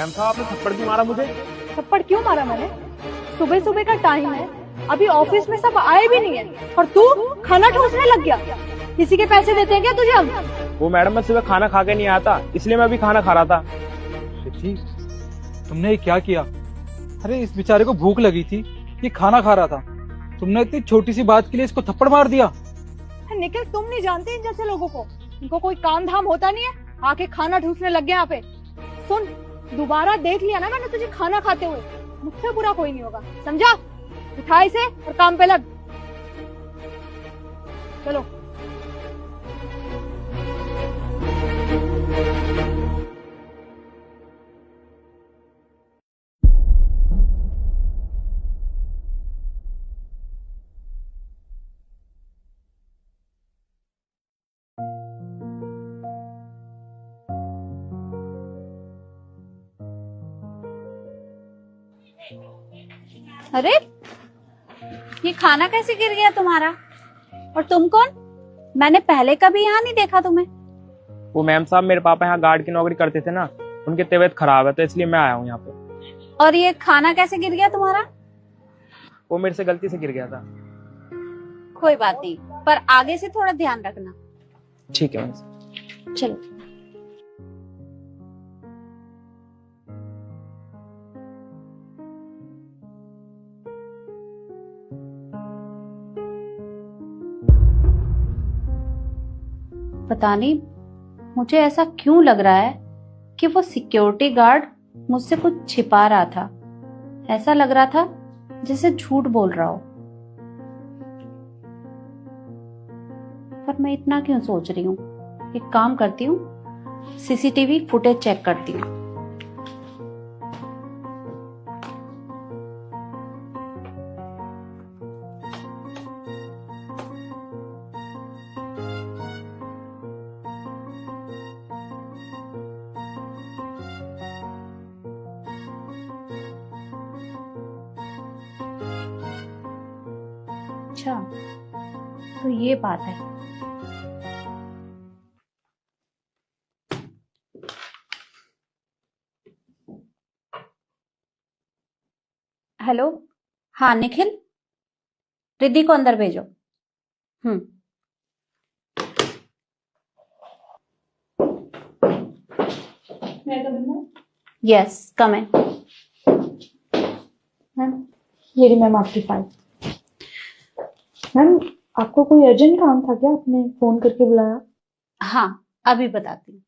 Ma'am साहब आपने थप्पड़ क्यों मारा मुझे? थप्पड़ क्यों मारा मैंने? सुबह सुबह का टाइम है, अभी ऑफिस में सब आए भी नहीं है और तू खाना ठूसने लग गया। किसी के पैसे देते हैं क्या तुझे हम? वो मैडम मैं सुबह खाना खा के नहीं आया था, इसलिए मैं अभी खाना खा रहा था। रिद्धि, तुमने ये क्या किया? अरे इस बेचारे को भूख लगी थी, ये खाना खा रहा था, तुमने इतनी छोटी सी बात के लिए इसको थप्पड़ मार दिया। निखिल, तुम नहीं जानते इन जैसे लोगों को, इनको कोई काम धाम होता नहीं है, आके खाना ठूसने लग गए यहाँ पे। सुन, दोबारा देख लिया ना मैंने तुझे खाना खाते हुए, मुझसे बुरा कोई नहीं होगा, समझा? उठा इसे और काम पे लग। चलो। अरे ये खाना कैसे गिर गया तुम्हारा? और तुम कौन? मैंने पहले कभी यहाँ नहीं देखा तुम्हें। वो मैम साहब मेरे पापा यहाँ गार्ड की नौकरी करते थे ना, उनकी तबीयत खराब है तो इसलिए मैं आया हूँ यहाँ पे। और ये खाना कैसे गिर गया तुम्हारा? वो मेरे से गलती से गिर गया था। कोई बात नहीं, पर आगे से थोड़ा ध्यान रखना। ठीक है मैम साहब। चलो। पता नहीं मुझे ऐसा क्यों लग रहा है कि वो सिक्योरिटी गार्ड मुझसे कुछ छिपा रहा था। ऐसा लग रहा था जैसे झूठ बोल रहा हो, पर मैं इतना क्यों सोच रही हूँ? एक काम करती हूँ, सीसीटीवी फुटेज चेक करती हूँ। अच्छा, तो ये बात है। हेलो, हाँ निखिल, रिद्धि को अंदर भेजो। यस, कम इन। मैम, ये रही मैम आपकी फाइल। मैम, आपको कोई अर्जेंट काम था क्या? आपने फोन करके बुलाया? हाँ, अभी बताती हूँ।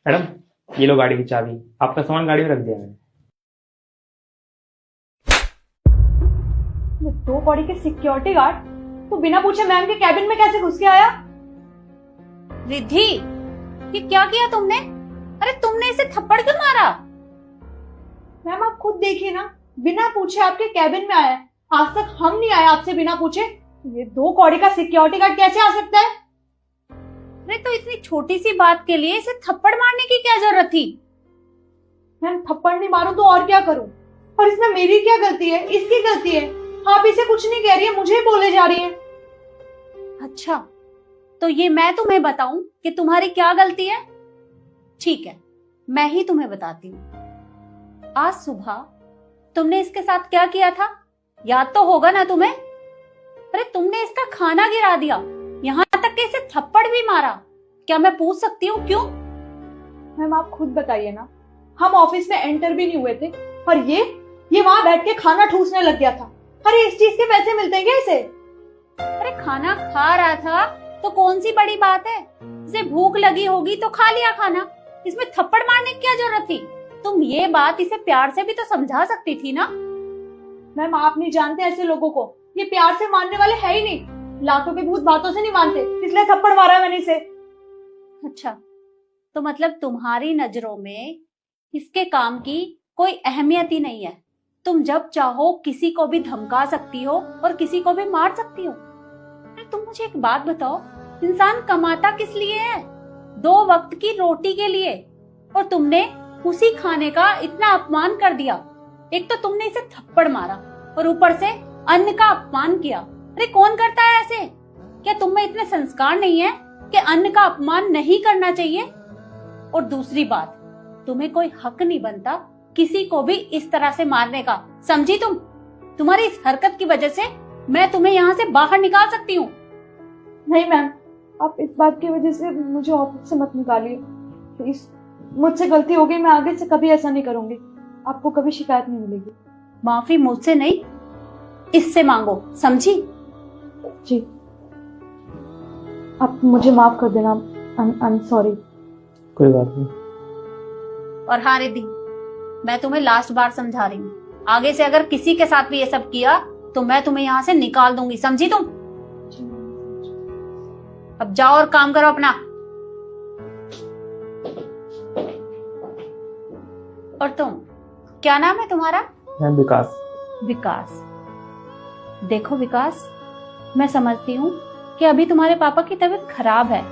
मैडम ये लो गाड़ी की चाबी, आपका सामान गाड़ी में रख दिया मैंने। दो कौड़ी के सिक्योरिटी गार्ड तो बिना पूछे मैम के कैबिन में कैसे घुस के आया? रिद्धि, ये क्या किया तुमने? अरे तुमने इसे थप्पड़ क्यों मारा? मैम आप खुद देखिए ना, बिना पूछे आपके कैबिन में आया है। आज तक हम नहीं आए आपसे बिना पूछे, ये दो कौड़ी का सिक्योरिटी गार्ड कैसे आ सकता है? अरे तो इतनी छोटी सी बात के लिए इसे थप्पड़ मारने की क्या जरूरत थी? मैम थप्पड़ नहीं मारूं तो और क्या करूं? और इसमें मेरी क्या गलती है? इसकी गलती है। आप इसे कुछ नहीं कह रही है, मुझे ही बोले जा रही है। अच्छा, तो ये मैं तुम्हें बताऊं कि तुम्हारी क्या गलती है? ठीक है, मैं ही तुम्हें बताती हूँ। आज सुबह तुमने इसके साथ क्या किया था, याद तो होगा ना तुम्हें? अरे तुमने इसका खाना गिरा दिया, यहाँ तक कि इसे थप्पड़ भी मारा। क्या मैं पूछ सकती हूँ क्यों? मैम आप खुद बताइए ना, हम ऑफिस में एंटर भी नहीं हुए थे और ये वहां बैठ के खाना ठूसने लग गया था। अरे इस चीज के पैसे मिलते हैं क्या इसे? अरे खाना खा रहा था तो कौन सी बड़ी बात है? इसे भूख लगी होगी तो खा लिया खाना, इसमें थप्पड़ मारने की क्या जरूरत थी? तुम ये बात इसे प्यार से भी तो समझा सकती थी ना। मैम आप नहीं जानते ऐसे लोगों को, ये प्यार से मानने वाले है ही नहीं, लातों के भूत बातों से नहीं मानते, इसलिए थप्पड़ मारा है मैंने इसे। अच्छा, तो मतलब तुम्हारी नजरों में इसके काम की कोई अहमियत ही नहीं है। तुम जब चाहो किसी को भी धमका सकती हो और किसी को भी मार सकती हो। अरे तुम मुझे एक बात बताओ, इंसान कमाता किस लिए है? 2 वक्त की रोटी के लिए। और तुमने उसी खाने का इतना अपमान कर दिया। एक तो तुमने इसे थप्पड़ मारा और ऊपर से अन्न का अपमान किया। अरे कौन करता है ऐसे? क्या तुम में इतने संस्कार नहीं है कि अन्न का अपमान नहीं करना चाहिए। और दूसरी बात, तुम्हें कोई हक नहीं बनता किसी को भी इस तरह से मारने का, समझी तुम? तुम्हारी इस हरकत की वजह से मैं तुम्हें यहाँ से बाहर निकाल सकती हूँ। नहीं मैम, आप इस बात की वजह से मुझे ऑफिस से मत निकालिए प्लीज। मुझसे गलती हो गई, मैं आगे से कभी ऐसा नहीं करूंगी। आपको कभी शिकायत नहीं मिलेगी। माफी मुझसे नहीं, इससे मांगो, समझी? जी, आप मुझे माफ कर देना। I am sorry. कोई बात नहीं। और हाँ रिद्धि, मैं तुम्हें लास्ट बार समझा रही हूँ, आगे से अगर किसी के साथ भी ये सब किया तो मैं तुम्हें यहाँ से निकाल दूंगी, समझी तुम? अब जाओ और काम करो अपना। और तुम, क्या नाम है तुम्हारा? मैं विकास। विकास। देखो विकास, मैं समझती हूँ कि अभी तुम्हारे पापा की तबीयत खराब है,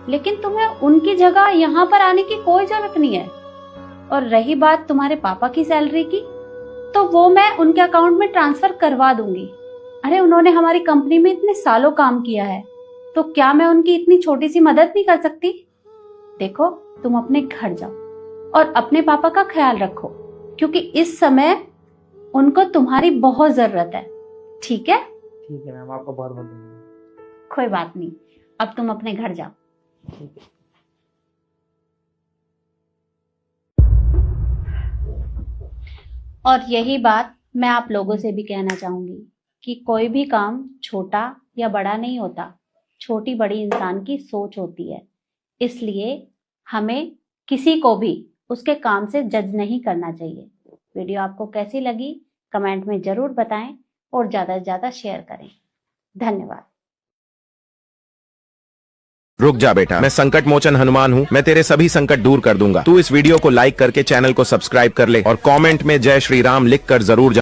लेकिन तुम्हें उनकी जगह यहाँ पर आने की कोई जरूरत नहीं है। और रही बात तुम्हारे पापा की सैलरी की, तो वो मैं उनके अकाउंट में ट्रांसफर करवा दूंगी। अरे उन्होंने हमारी कंपनी में इतने सालों काम किया है, तो क्या मैं उनकी इतनी छोटी सी मदद नहीं कर सकती? देखो, तुम अपने घर जाओ और अपने पापा का ख्याल रखो, क्योंकि इस समय उनको तुम्हारी बहुत जरूरत है। ठीक है? ठीक है मैम, आपका बहुत बहुत धन्यवाद। कोई बात नहीं, अब तुम अपने घर जाओ। और यही बात मैं आप लोगों से भी कहना चाहूंगी कि कोई भी काम छोटा या बड़ा नहीं होता, छोटी बड़ी इंसान की सोच होती है। इसलिए हमें किसी को भी उसके काम से जज नहीं करना चाहिए। वीडियो आपको कैसी लगी कमेंट में जरूर बताएं और ज्यादा से ज्यादा शेयर करें। धन्यवाद। रुक जा बेटा, मैं संकट मोचन हनुमान हूँ। मैं तेरे सभी संकट दूर कर दूंगा। तू इस वीडियो को लाइक करके चैनल को सब्सक्राइब कर ले और कमेंट में जय श्री राम लिख कर जरूर